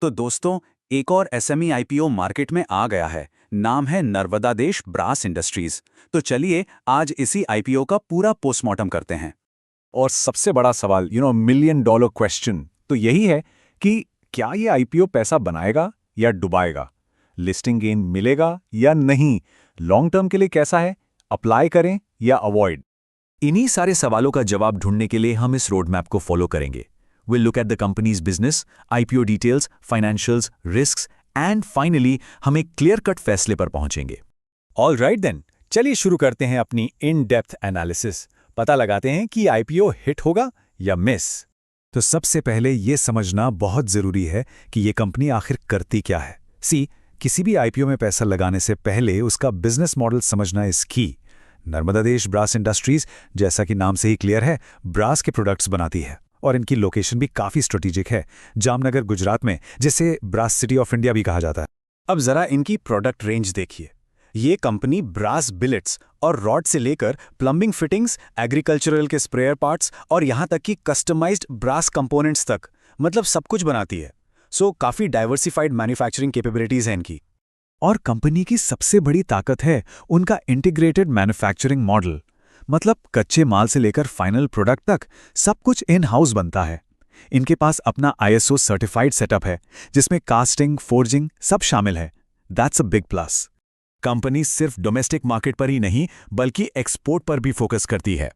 तो दोस्तों, एक और एसएमई आईपीओ मार्केट में आ गया है। नाम है नर्मदा देश ब्रास इंडस्ट्रीज। तो चलिए आज इसी आईपीओ का पूरा पोस्टमार्टम करते हैं। और सबसे बड़ा सवाल मिलियन डॉलर क्वेश्चन तो यही है कि क्या ये आईपीओ पैसा बनाएगा या डुबाएगा, लिस्टिंग गेन मिलेगा या नहीं, लॉन्ग टर्म के लिए कैसा है, अप्लाई करें या अवॉइड। इन्हीं सारे सवालों का जवाब ढूंढने के लिए हम इस रोड मैप को फॉलो करेंगे। We'll look at the company's business, IPO details, financials, risks, and finally हम एक क्लियर कट फैसले पर पहुंचेंगे। ऑल राइट देन, चलिए शुरू करते हैं अपनी इन डेप्थ एनालिसिस। पता लगाते हैं कि आईपीओ हिट होगा या मिस। तो सबसे पहले ये समझना बहुत जरूरी है कि ये कंपनी आखिर करती क्या है। किसी भी आईपीओ में पैसा लगाने से पहले उसका बिजनेस मॉडल समझना इज की। नर्मदा देश ब्रास इंडस्ट्रीज, जैसा कि नाम से ही क्लियर है, ब्रास के प्रोडक्ट्स बनाती है और इनकी लोकेशन भी काफी स्ट्रेटेजिक है, जामनगर गुजरात में, जिसे ब्रास सिटी ऑफ इंडिया भी कहा जाता है। अब जरा इनकी प्रोडक्ट रेंज देखिए। ये कंपनी ब्रास बिलेट्स और रॉड से लेकर प्लम्बिंग फिटिंग्स, एग्रीकल्चरल के स्प्रेयर पार्ट्स और यहां तक कि कस्टमाइज्ड ब्रास कंपोनेंट्स तक, मतलब सब कुछ बनाती है। काफी डाइवर्सिफाइड मैन्युफैक्चरिंग कैपेबिलिटीज है इनकी। और कंपनी की सबसे बड़ी ताकत है उनका इंटीग्रेटेड मैन्युफैक्चरिंग मॉडल, मतलब कच्चे माल से लेकर फाइनल प्रोडक्ट तक सब कुछ इन हाउस बनता है। इनके पास अपना आईएसओ सर्टिफाइड सेटअप है जिसमें कास्टिंग, फोर्जिंग सब शामिल है। That's a big plus. Company सिर्फ डोमेस्टिक मार्केट पर ही नहीं बल्कि एक्सपोर्ट पर भी फोकस करती है।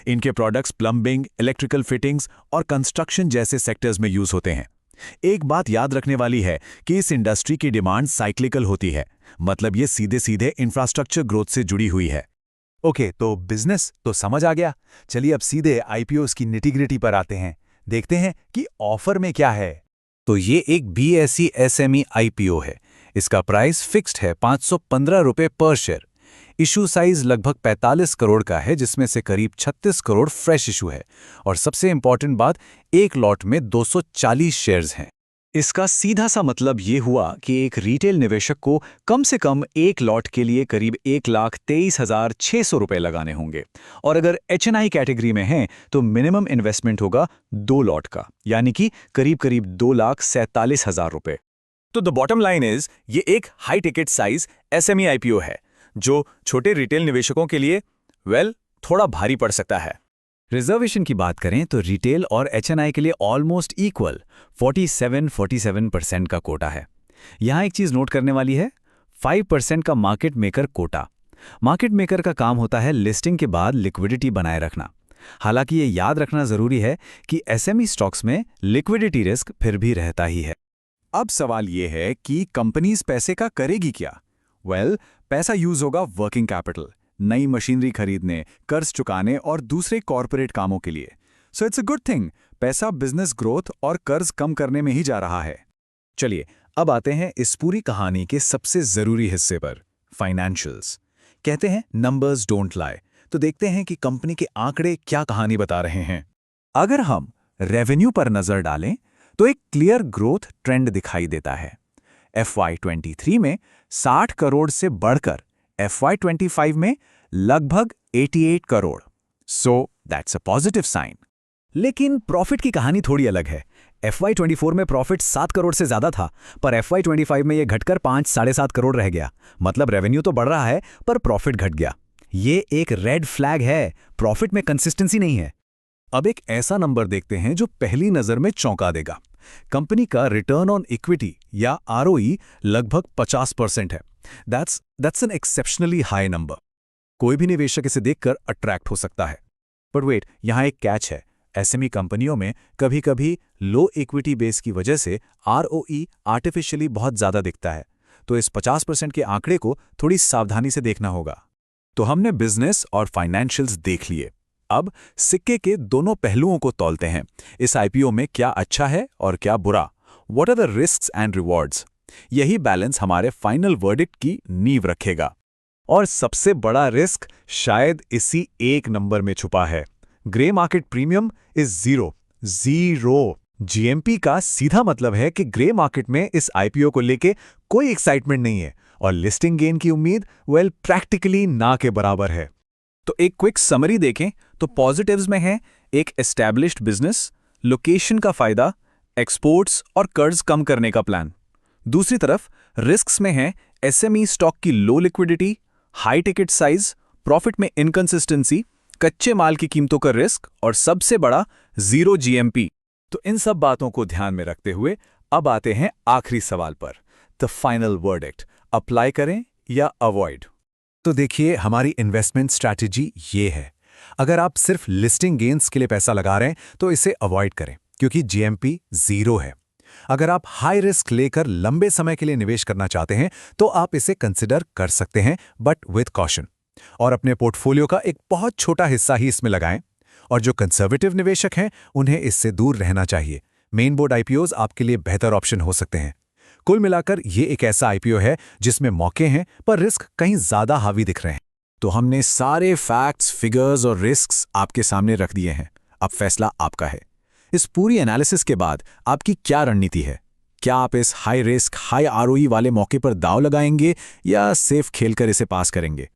इनके प्रोडक्ट्स प्लम्बिंग, इलेक्ट्रिकल फिटिंग्स और कंस्ट्रक्शन जैसे सेक्टर्स में यूज होते हैं। एक बात याद रखने वाली है कि इस इंडस्ट्री की डिमांड साइक्लिकल होती है, मतलब ये सीधे सीधे इंफ्रास्ट्रक्चर ग्रोथ से जुड़ी हुई है। ओके, तो बिजनेस तो समझ आ गया। चलिए अब सीधे आईपीओस की निटिग्रिटी पर आते हैं, देखते हैं कि ऑफर में क्या है। तो ये एक बीएसई एसएमई आईपीओ है। इसका प्राइस फिक्स्ड है 515 रुपये पर शेयर। इशू साइज लगभग 45 करोड़ का है, जिसमें से करीब 36 करोड़ फ्रेश इशू है। और सबसे इंपॉर्टेंट बात, एक लॉट में 240 शेयर्स हैं। इसका सीधा सा मतलब ये हुआ कि एक रिटेल निवेशक को कम से कम एक लॉट के लिए करीब 1,23,600 रुपए लगाने होंगे। और अगर एचएनआई कैटेगरी में हैं तो मिनिमम इन्वेस्टमेंट होगा 2 लॉट का, यानी कि करीब करीब 2,47,000 रुपए। तो द बॉटम लाइन इज, ये एक high ticket size SME IPO है जो छोटे रिटेल निवेशकों के लिए थोड़ा भारी पड़ सकता है। रिजर्वेशन की बात करें तो रिटेल और एचएनआई के लिए ऑलमोस्ट इक्वल 47% का कोटा है। यहां एक चीज नोट करने वाली है, 5% का market maker quota. Market maker का काम होता है लिस्टिंग के बाद लिक्विडिटी बनाए रखना। हालांकि ये याद रखना जरूरी है कि एसएमई स्टॉक्स में लिक्विडिटी रिस्क फिर भी रहता ही है। अब सवाल ये है कि कंपनीज पैसे का करेगी क्या। पैसा यूज होगा वर्किंग कैपिटल, नई मशीनरी खरीदने, कर्ज चुकाने और दूसरे कॉर्पोरेट कामों के लिए। इट्स अ गुड थिंग, पैसा बिजनेस ग्रोथ और कर्ज कम करने में ही जा रहा है। चलिए अब आते हैं इस पूरी कहानी के सबसे जरूरी हिस्से पर, फाइनेंशियल्स। कहते हैं नंबर्स डोंट लाई, तो देखते हैं कि कंपनी के आंकड़े क्या कहानी बता रहे हैं। अगर हम रेवेन्यू पर नजर डालें तो एक क्लियर ग्रोथ ट्रेंड दिखाई देता है। FY23 में 60 करोड़ से बढ़कर FY25 में लगभग 88 crore. That's a positive sign. लेकिन प्रॉफिट की कहानी थोड़ी अलग है। FY24 में प्रॉफिट 7 करोड़ से ज्यादा था, पर FY25 में यह घटकर 5-7.5 करोड़ रह गया। मतलब रेवेन्यू तो बढ़ रहा है पर प्रॉफिट घट गया। ये एक रेड फ्लैग है, प्रॉफिट में कंसिस्टेंसी नहीं है। अब एक ऐसा नंबर देखते हैं जो पहली नजर में चौंका देगा। कंपनी का रिटर्न ऑन इक्विटी या ROE लगभग 50% है। That's an exceptionally high number. कोई भी निवेशक इसे देखकर अट्रैक्ट हो सकता है। बट वेट, यहां एक कैच है। एसएमई कंपनियों में कभी कभी लो इक्विटी बेस की वजह से ROE आर्टिफिशियली बहुत ज्यादा दिखता है। तो इस 50% के आंकड़े को थोड़ी सावधानी से देखना होगा। तो हमने बिजनेस और फाइनेंशियल्स देख लिए। अब सिक्के के दोनों पहलुओं को तौलते हैं। इस आईपीओ में क्या अच्छा है और क्या बुरा। What are the risks and rewards. यही बैलेंस हमारे फाइनल वर्डिक्ट की नींव रखेगा। और सबसे बड़ा रिस्क शायद इसी एक नंबर में छुपा है। Grey market premium is zero. GMP का सीधा मतलब है कि ग्रे मार्केट में इस आईपीओ को लेके कोई एक्साइटमेंट नहीं है और लिस्टिंग गेन की उम्मीद प्रैक्टिकली ना के बराबर है। तो एक क्विक समरी देखें तो पॉजिटिव्स में है एक एस्टैब्लिश्ड बिजनेस, लोकेशन का फायदा, एक्सपोर्ट्स और कर्ज कम करने का प्लान। दूसरी तरफ रिस्क्स में है एसएमई स्टॉक की low liquidity, high ticket size, profit में इनकंसिस्टेंसी, कच्चे माल की कीमतों का रिस्क और सबसे बड़ा जीरो जीएमपी। तो इन सब बातों को ध्यान में रखते हुए अब आते हैं आखिरी सवाल पर, द फाइनल वर्डिक्ट, अप्लाई करें या अवॉइड। तो देखिए, हमारी इन्वेस्टमेंट स्ट्रैटेजी ये है। अगर आप सिर्फ लिस्टिंग गेन्स के लिए पैसा लगा रहे हैं तो इसे अवॉइड करें, क्योंकि जीएमपी जीरो है। अगर आप हाई रिस्क लेकर लंबे समय के लिए निवेश करना चाहते हैं तो आप इसे कंसिडर कर सकते हैं, बट विद कॉशन, और अपने पोर्टफोलियो का एक बहुत छोटा हिस्सा ही इसमें लगाएं। और जो कंजर्वेटिव निवेशक हैं उन्हें इससे दूर रहना चाहिए। मेन बोर्ड आईपीओज आपके लिए बेहतर ऑप्शन हो सकते हैं। कुल मिलाकर ये एक ऐसा आईपीओ है जिसमें मौके हैं पर रिस्क कहीं ज्यादा हावी दिख रहे हैं। तो हमने सारे फैक्ट्स, फिगर्स और रिस्क्स आपके सामने रख दिए हैं। अब फैसला आपका है। इस पूरी एनालिसिस के बाद आपकी क्या रणनीति है? क्या आप इस हाई रिस्क हाई आरओई वाले मौके पर दांव लगाएंगे या सेफ खेलकर इसे पास करेंगे?